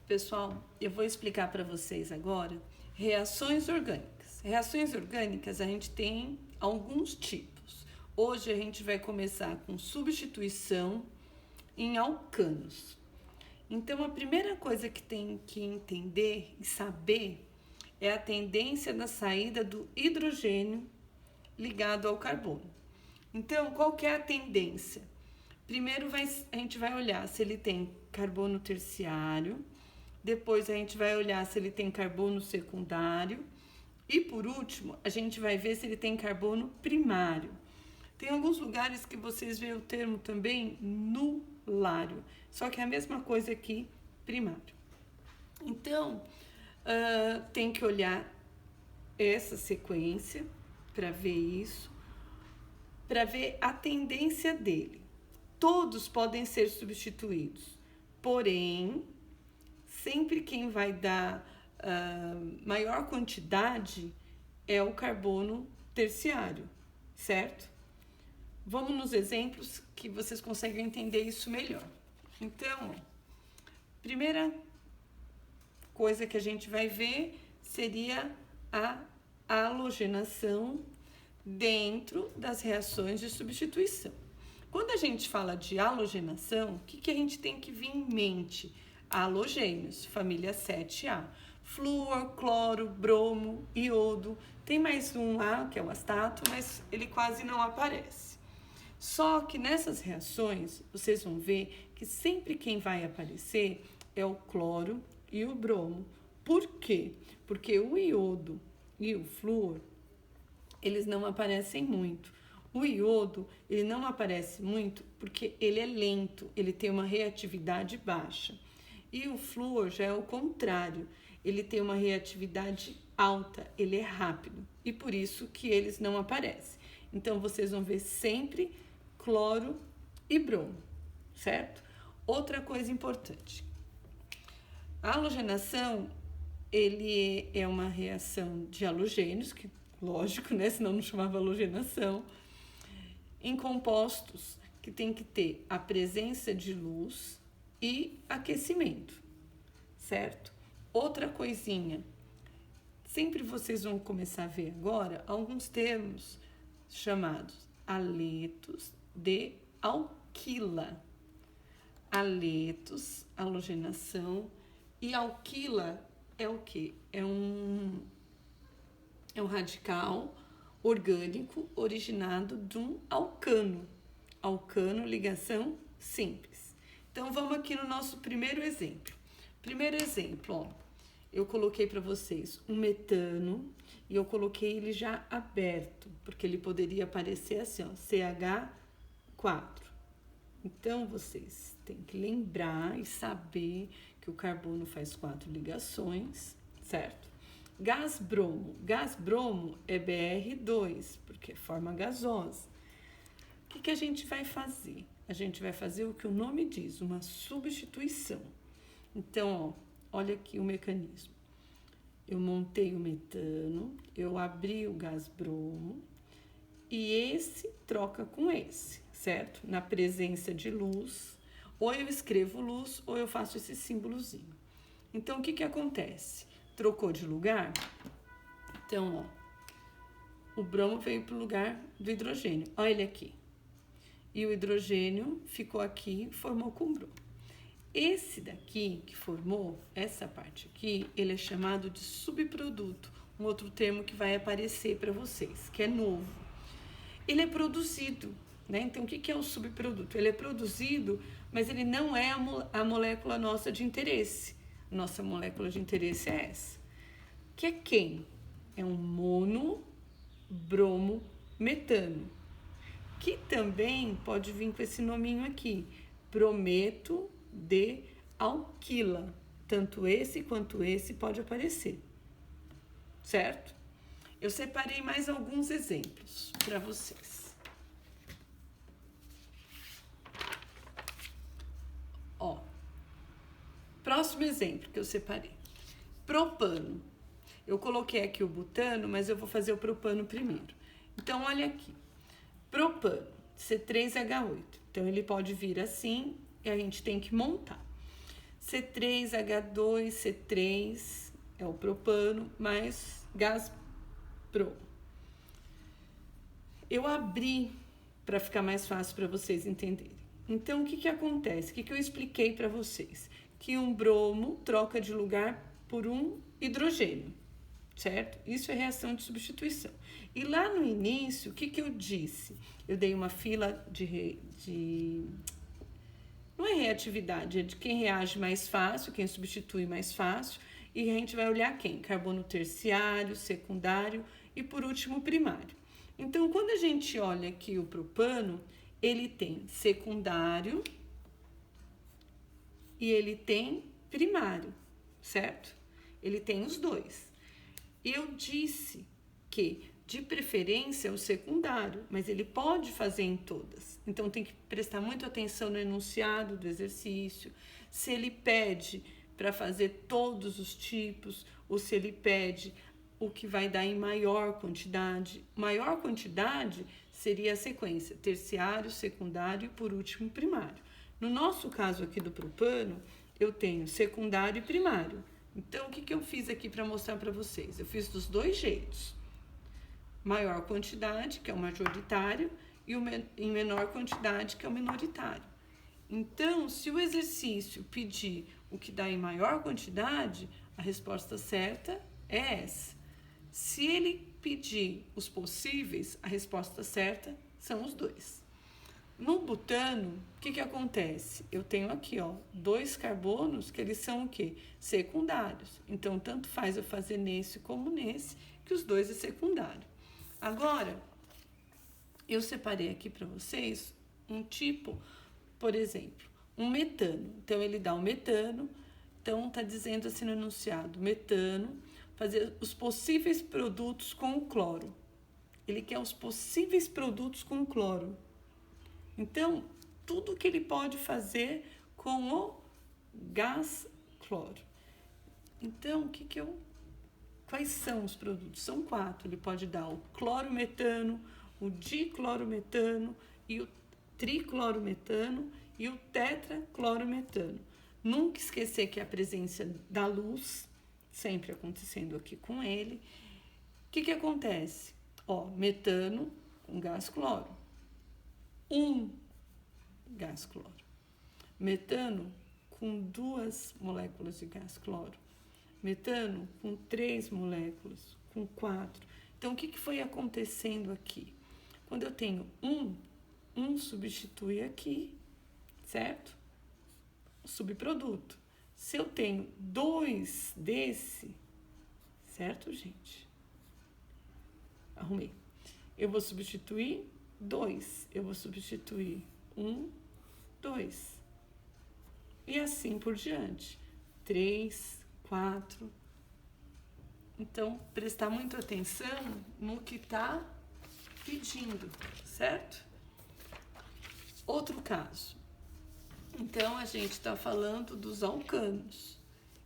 Pessoal, eu vou explicar para vocês agora reações orgânicas. Reações orgânicas a gente tem alguns tipos. Hoje a gente vai começar com substituição em alcanos. Então a primeira coisa que tem que entender e saber é a tendência da saída do hidrogênio ligado ao carbono. Então, qual que é a tendência? Primeiro a gente vai olhar se ele tem carbono terciário, depois a gente vai olhar se ele tem carbono secundário e por último a gente vai ver se ele tem carbono primário. Tem alguns lugares que vocês veem o termo também nulário, só que é a mesma coisa aqui, primário. Então, tem que olhar essa sequência para ver isso, para ver a tendência dele. Todos podem ser substituídos, porém, sempre quem vai dar maior quantidade é o carbono terciário, certo? Vamos nos exemplos que vocês conseguem entender isso melhor. Então, primeira coisa que a gente vai ver seria a halogenação dentro das reações de substituição. Quando a gente fala de halogenação, o que a gente tem que vir em mente? Halogênios, família 7A. Flúor, cloro, bromo, iodo. Tem mais um A, que é o astato, mas ele quase não aparece. Só que nessas reações, vocês vão ver que sempre quem vai aparecer é o cloro e o bromo. Por quê? Porque o iodo e o flúor, eles não aparecem muito. O iodo, ele não aparece muito porque ele é lento, ele tem uma reatividade baixa. E o flúor já é o contrário, ele tem uma reatividade alta, ele é rápido. E por isso que eles não aparecem. Então, vocês vão ver sempre cloro e bromo, certo? Outra coisa importante. A halogenação, ele é uma reação de halogênios, que lógico, né? Senão não chamava halogenação, em compostos que tem que ter a presença de luz e aquecimento, certo? Outra coisinha, sempre vocês vão começar a ver agora alguns termos chamados aletos de alquila. Aletos, halogenação, e alquila é o quê? É um radical orgânico originado de um alcano. Alcano, ligação simples. Então, vamos aqui no nosso primeiro exemplo. Primeiro exemplo, ó, eu coloquei para vocês um metano e eu coloquei ele já aberto, porque ele poderia aparecer assim, ó, CH4. Então, vocês têm que lembrar e saber que o carbono faz 4 ligações, certo? Gás bromo. Gás bromo é Br2, porque é forma gasosa. O que a gente vai fazer? A gente vai fazer o que o nome diz, uma substituição. Então, ó, olha aqui o mecanismo. Eu montei o metano, eu abri o gás bromo e esse troca com esse, certo? Na presença de luz, ou eu escrevo luz ou eu faço esse símbolozinho. Então, o que acontece? Trocou de lugar? Então, ó, o bromo veio para o lugar do hidrogênio. Olha ele aqui. E o hidrogênio ficou aqui e formou com o bromo. Esse daqui que formou, essa parte aqui, ele é chamado de subproduto. Um outro termo que vai aparecer para vocês, que é novo. Ele é produzido, né? Então, o que é o subproduto? Ele é produzido, mas ele não é a molécula nossa de interesse. Nossa molécula de interesse é essa. Que é quem? É um monobromometano. Que também pode vir com esse nominho aqui. Brometo de alquila. Tanto esse quanto esse pode aparecer. Certo? Eu separei mais alguns exemplos para vocês. Ó. Próximo exemplo que eu separei. Propano. Eu coloquei aqui o butano, mas eu vou fazer o propano primeiro. Então, olha aqui. Propano, C3H8. Então, ele pode vir assim e a gente tem que montar. C3H2C3 é o propano, mais gás pro. Eu abri para ficar mais fácil para vocês entenderem. Então, o que acontece? O que eu expliquei para vocês? Que um bromo troca de lugar por um hidrogênio, certo? Isso é reação de substituição. E lá no início, o que eu disse? Eu dei uma fila não é reatividade, é de quem reage mais fácil, quem substitui mais fácil. E a gente vai olhar quem? Carbono terciário, secundário e, por último, primário. Então, quando a gente olha aqui o propano, ele tem secundário e ele tem primário, certo? Ele tem os dois. Eu disse que, de preferência, o secundário, mas ele pode fazer em todas. Então, tem que prestar muita atenção no enunciado do exercício, se ele pede para fazer todos os tipos, ou se ele pede o que vai dar em maior quantidade. Maior quantidade seria a sequência terciário, secundário e, por último, primário. No nosso caso aqui do propano, eu tenho secundário e primário. Então, o que eu fiz aqui para mostrar para vocês? Eu fiz dos dois jeitos. Maior quantidade, que é o majoritário, e em menor quantidade, que é o minoritário. Então, se o exercício pedir o que dá em maior quantidade, a resposta certa é essa. Se ele pedir os possíveis, a resposta certa são os dois. No butano, o que acontece? Eu tenho aqui, ó, 2 carbonos que eles são o quê? Secundários. Então, tanto faz eu fazer nesse como nesse, que os dois é secundário. Agora, eu separei aqui para vocês um tipo, por exemplo, um metano. Então, ele dá um metano. Então, está dizendo assim no enunciado, metano, fazer os possíveis produtos com o cloro. Ele quer os possíveis produtos com o cloro. Então, tudo que ele pode fazer com o gás cloro. Então, quais são os produtos? São 4. Ele pode dar o clorometano, o diclorometano, e o triclorometano e o tetraclorometano. Nunca esquecer que a presença da luz, sempre acontecendo aqui com ele. O que acontece? Ó, metano com gás cloro. Gás cloro. Metano com 2 moléculas de gás cloro. Metano com 3 moléculas, com 4. Então, o que foi acontecendo aqui? Quando eu tenho um substitui aqui, certo? O subproduto. Se eu tenho 2 desse, certo, gente? Arrumei. Eu vou substituir 2. Eu vou substituir 2. E assim por diante. 3, 4. Então, prestar muita atenção no que está pedindo, certo? Outro caso. Então, a gente está falando dos alcanos.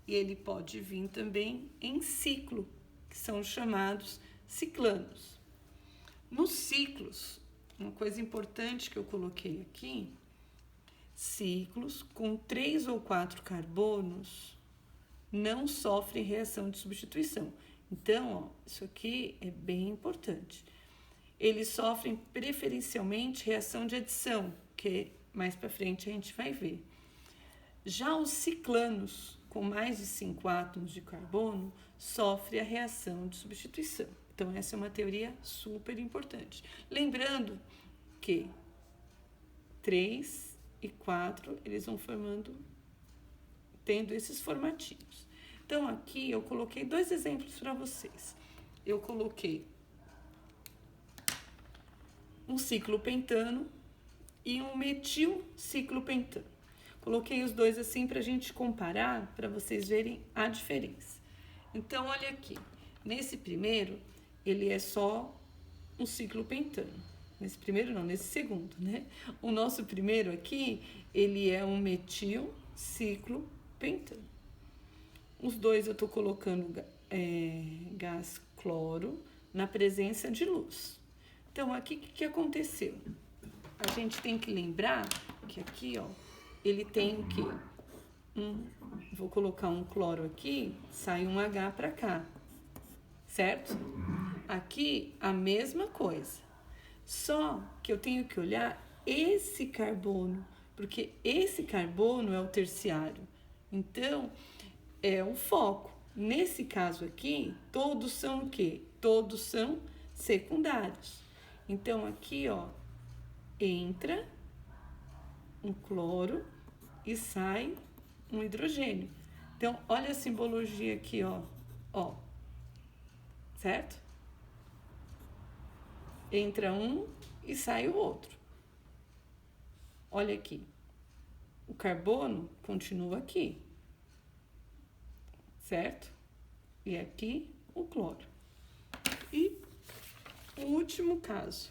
E ele pode vir também em ciclo, que são chamados ciclanos. Nos ciclos, uma coisa importante que eu coloquei aqui, ciclos com 3 ou 4 carbonos não sofrem reação de substituição. Então, ó, isso aqui é bem importante. Eles sofrem preferencialmente reação de adição, que mais para frente a gente vai ver. Já os ciclanos com mais de 5 átomos de carbono sofrem a reação de substituição. Então, essa é uma teoria super importante. Lembrando que 3 e 4, eles vão formando, tendo esses formatinhos. Então, aqui eu coloquei 2 exemplos para vocês. Eu coloquei um ciclopentano e um metilciclopentano. Coloquei os dois assim para a gente comparar, para vocês verem a diferença. Então, olha aqui. Nesse primeiro, ele é só um ciclopentano. Nesse primeiro não, nesse segundo, né? O nosso primeiro aqui, ele é um metilciclopentano. Os dois eu estou colocando gás cloro na presença de luz. Então, aqui o que aconteceu? A gente tem que lembrar que aqui, ó, ele tem o quê? vou colocar um cloro aqui, sai um H para cá, certo? Aqui a mesma coisa, só que eu tenho que olhar esse carbono, porque esse carbono é o terciário, então é o foco. Nesse caso aqui, todos são o quê? Todos são secundários. Então aqui, ó, entra um cloro e sai um hidrogênio. Então, olha a simbologia aqui, ó, certo? Entra um e sai o outro. Olha aqui, o carbono continua aqui, certo? E aqui o cloro. E o último caso,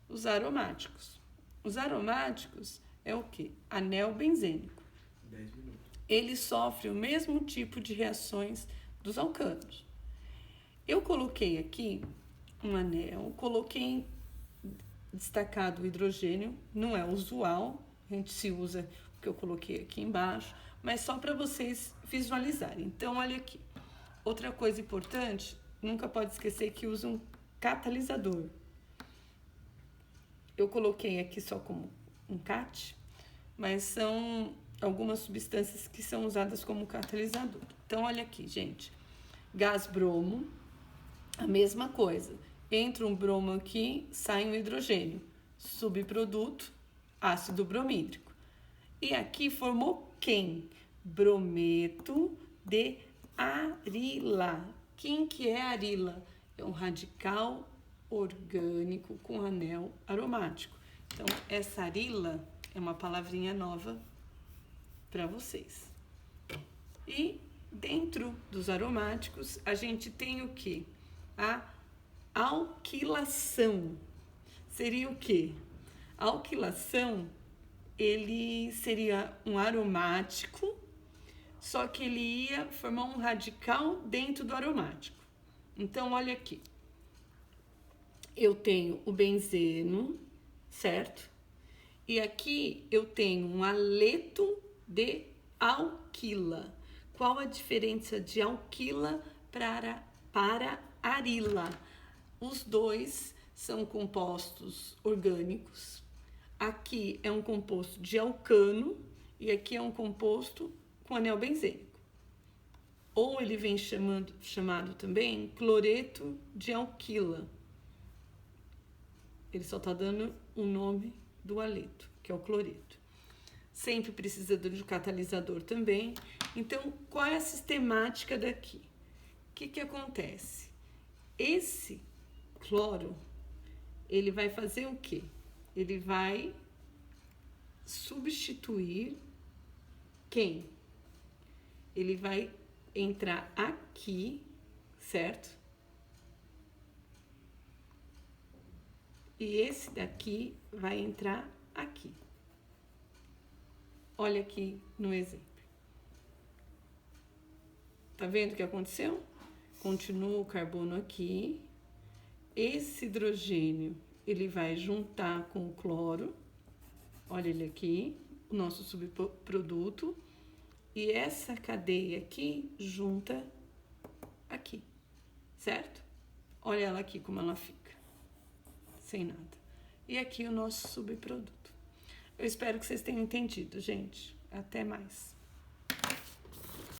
os aromáticos. Os aromáticos é o quê? Anel benzênico. 10 minutos. Ele sofre o mesmo tipo de reações dos alcanos. Eu coloquei aqui um anel, coloquei destacado o hidrogênio, não é usual, a gente se usa o que eu coloquei aqui embaixo, mas só para vocês visualizarem. Então, olha aqui. Outra coisa importante, nunca pode esquecer que usa um catalisador. Eu coloquei aqui só como um cat, mas são algumas substâncias que são usadas como catalisador. Então, olha aqui, gente. Gás bromo, a mesma coisa. Entra um bromo aqui, sai um hidrogênio. Subproduto, ácido bromídrico. E aqui formou quem? Brometo de arila. Quem que é arila? É um radical orgânico com anel aromático. Então, essa arila é uma palavrinha nova para vocês. E dentro dos aromáticos, a gente tem o que? A alquilação. Seria o quê? A alquilação, ele seria um aromático, só que ele ia formar um radical dentro do aromático. Então, olha aqui. Eu tenho o benzeno, certo? E aqui eu tenho um aleto de alquila. Qual a diferença de alquila para arila? Os dois são compostos orgânicos. Aqui é um composto de alcano e aqui é um composto com anel benzênico. Ou ele vem chamado também cloreto de alquila. Ele só está dando o nome do aleto, que é o cloreto. Sempre precisa de um catalisador também. Então, qual é a sistemática daqui? O que acontece? Esse cloro, ele vai fazer o quê? Ele vai substituir quem? Ele vai entrar aqui, certo? E esse daqui vai entrar aqui. Olha aqui no exemplo. Tá vendo o que aconteceu? Continua o carbono aqui. Esse hidrogênio, ele vai juntar com o cloro. Olha ele aqui, o nosso subproduto. E essa cadeia aqui junta aqui, certo? Olha ela aqui como ela fica. Sem nada. E aqui o nosso subproduto. Eu espero que vocês tenham entendido, gente. Até mais.